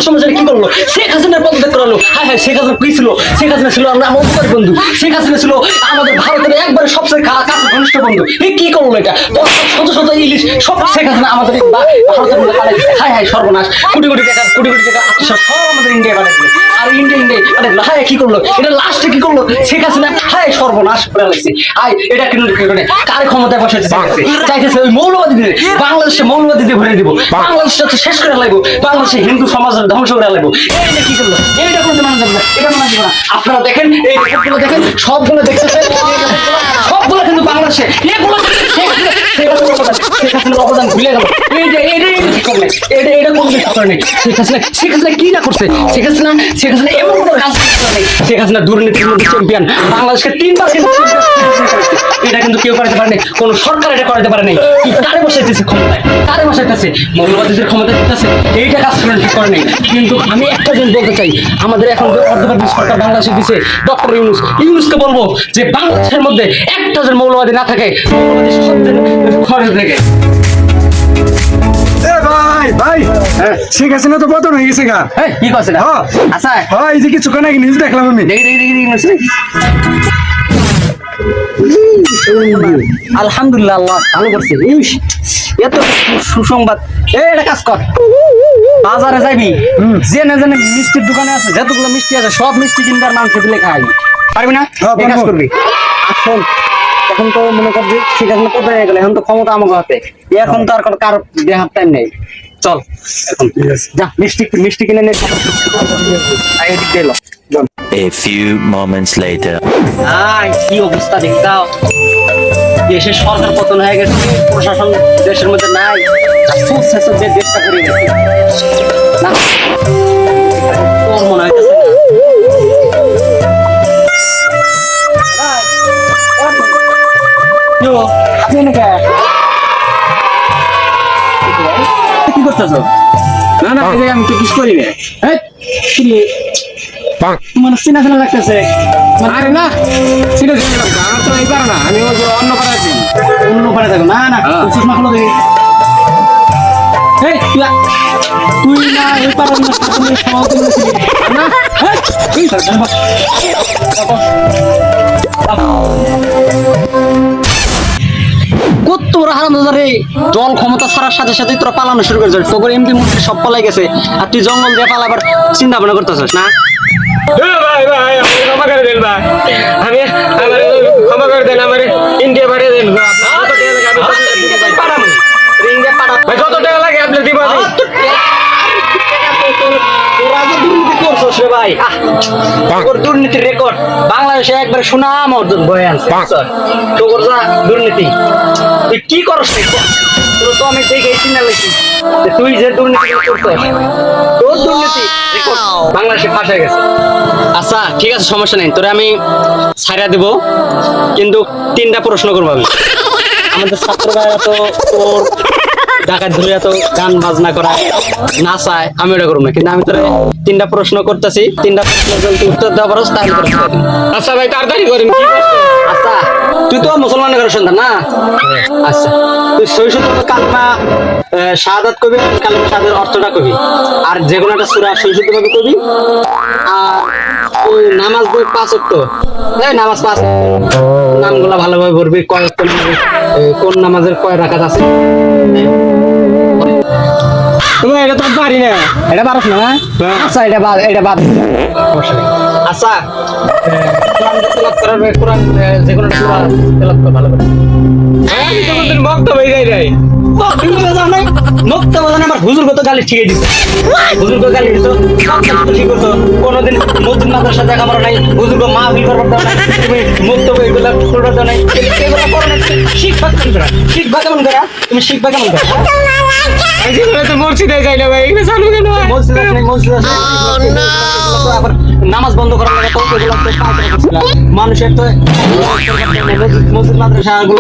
সমাজের কি করলো? শেখ হাসিনার পদত্যাগ করালো। হ্যাঁ হ্যাঁ, শেখ হাসিনা কি ছিল? শেখ হাসিনা ছিল আমরা আমার উপকারী বন্ধু। শেখ হাসিনা ছিল আমাদের ভারতের একবারে সবচেয়ে কাছে ঘনিষ্ঠ বন্ধু। কি করলো এটা? শত শত ইলিশ সব শেখ হাসিনা আমাদের ভারতের মধ্যে পাঠাই দিচ্ছে। হ্যাঁ হ্যাঁ, সর্বনাশ। কোটি কোটি টাকা আত্মসাৎ সব আমাদের ইন্ডিয়া পাঠাই দিল। আর ইন্ডিয়া পাঠাই দিল। হ্যাঁ, কি করলো এটা? লাস্টে কি করলো শেখ হাসিনা? হ্যাঁ, সর্বনাশ করে লাগছে। এটা কিন্তু কার ক্ষমতায় বসাইতে চাইতেছে? ওই মৌলবাদীদের, বাংলাদেশে মৌলবাদীদের ভরে দিব। বাংলাদেশটা শেষ করে লাগবো। বাংলাদেশে হিন্দু সমাজের ধ্বংস করে লাগবো। এইটা কি করলো? এইটা করতে মানা যাবে না, এটা মানা যাবে না। আপনারা দেখেন, এই রিপোর্টগুলো দেখেন, সবগুলো দেখতেছেন, সবগুলো কিন্তু বাংলাদেশে এগুলো শেখ হাসিনার অবদান ভুলে গেল। এটা শেখ হাসিনা কি না করছে? শেখ হাসিনা এমন কোনো কাজ করতে নেই। শেখ হাসিনা দুর্নীতির মধ্যে চ্যাম্পিয়ন, বাংলাদেশকে 3বার কিন্তু এটা কিন্তু কেউ করাতে পারেনি, কোন সরকার এটা করাতে পারে নাই। কারে বসাইতেছে ক্ষমতায়? কারে বসাইতেছে? মৌলবাদীদের ক্ষমতা দিতেছে। এইটা কাজ ঠিক করে নেই। কিন্তু আমি একটা জিনিস বলতে চাই, আমাদের এখন যে অর্ধবাদী সরকার বাংলাদেশে দিচ্ছে ডক্টর ইউনূসকে বলবো যে বাংলাদেশের মধ্যে একটা জন মৌলবাদী না থাকে, মৌলবাদী সত্যের খরচ থেকে। ভাই শেখ হাসিনা তো পতন হয়ে গেছে গা। কি করছে? আচ্ছা এই যে কিছু নাকি নিউজ দেখলাম আমি। আলহামদুলিল্লাহ, আল্লাহ ভালো করছে। এত সুসংবাদ। এটা কাজ কর, বাজারে যাবি, জেনে জেনে মিষ্টির দোকানে আছে যতগুলো মিষ্টি আছে সব মিষ্টি কিনবার মাংস দিলে খাই পারবি না? এই কাজ করবি। আসল এখন তো মনে করবি ঠিক আছে কোথায় হয়ে গেলে, এখন তো ক্ষমতা আমাকে হাতে, এখন তো আর কারো দেহার টাইম নেই। চল এখন যা মিষ্টি কিনে নে। এদিক দিয়ে এলো। A few moments later. কি অবস্থা দেখতাও, দেশের সরকার পতন হয়ে গেছে, প্রশাসন দেশের মধ্যে নাই, দেশটা করে গেছে। তোর মনে হইতেছে কি করতেছ? না না, আমি তো কিছু করি না। মানে চিনা চেনা লাগতেছে। আরে না, চিনা চেনা লাগছে আমার তো এই পারে না, আমি অন্য পারে আছি। অন্য পারে থাকো? না না, চশমা খুলো দেখি। তুই না এই পারে না, তোরা হারামজাদা, দল ক্ষমতা ছাড়ার সাথে সাথে তোরা পালানো শুরু করেছিস। তোর এমপি মন্ত্রী সব পালাই গেছে, আর তুই জঙ্গল দিয়ে পালাবার চিন্তা ভাবনা করতেছিস না? ভাই ক্ষমা করে দেন ভাই, আমি ক্ষমা করে দেন, আমার ইন্ডিয়া পাঠিয়ে দেন। যত টাকা লাগে আপনি দিব। দুর্নীতির রেকর্ড বাংলাদেশে একবারে সুনাম অর্জন বয়ে আনছে। তোর যা দুর্নীতি, তুই কি করস? তোর তো আমি দেখে চিন্তা লাগছি তুই যে দুর্নীতি করছিস, তোর দুর্নীতি বাংলাদেশে ফাঁস হয়ে গেছে। আচ্ছা ঠিক আছে, সমস্যা নেই, তোরে আমি ছাইরা দিব, কিন্তু 3টা প্রশ্ন করবো আমি। আমাদের ছাত্র ভাইরা তো তোর ঢাকায় ধরে এত গান বাজনা করায় নাচায়, আমি ওটা করবো না, কিন্তু আমি তোর 3টা প্রশ্ন করতেছি। 3টা প্রশ্ন যদি উত্তর দেওয়া পারো তাহলে। আচ্ছা ভাই তাড়াতাড়ি করেন। আচ্ছা তুই তো মুসলমানের ঘরের সন্তান না? আচ্ছা তুই সৈশত কালমা শাহাদাত কবি, কালমা শাহাদাতের অর্থটা কবি, আর যে কোনো একটা সূরা সৈশত ভাবে কবি। আর ওই নামাজ বই 5 ওয়াক্ত, নামাজ 5 নামগুলা ভালোভাবে পড়বি। কয় ওয়াক্ত নামাজ, কোন নামাজের কয় রাকাত আছে। তুমি এটা তো পারি না, এটা পারছ না? আচ্ছা এটা বাদ। আচ্ছা কোরআন তেলাওয়াত করবে, কোরআন যে কোনো সূরা তেলাওয়াত কর ভালো করে। আমি তোমাদের বক্তব্য যাই নাই। হুজুর কত গালি ঠিকই দিচ্ছে, হুজুর কত গালি দিছো, ঠিক করছো। কোনোদিন মসজিদ মাদ্রাসা দেখা পারো নাই, হুজুর কো মা বিল করবার দাও নাই, তুমি মুক্তব্য এগুলা করবার দাও নাই, এগুলা করো না। শিখবা কেমন করা? তুমি শিখবা কেমন করা? তো মসজিদে যাই না ভাই, এগুলো চালু কেন? মসজিদ আবার নামাজ বন্ধ করার লাগে মানুষের তো মসজিদ মাদ্রাসা আগে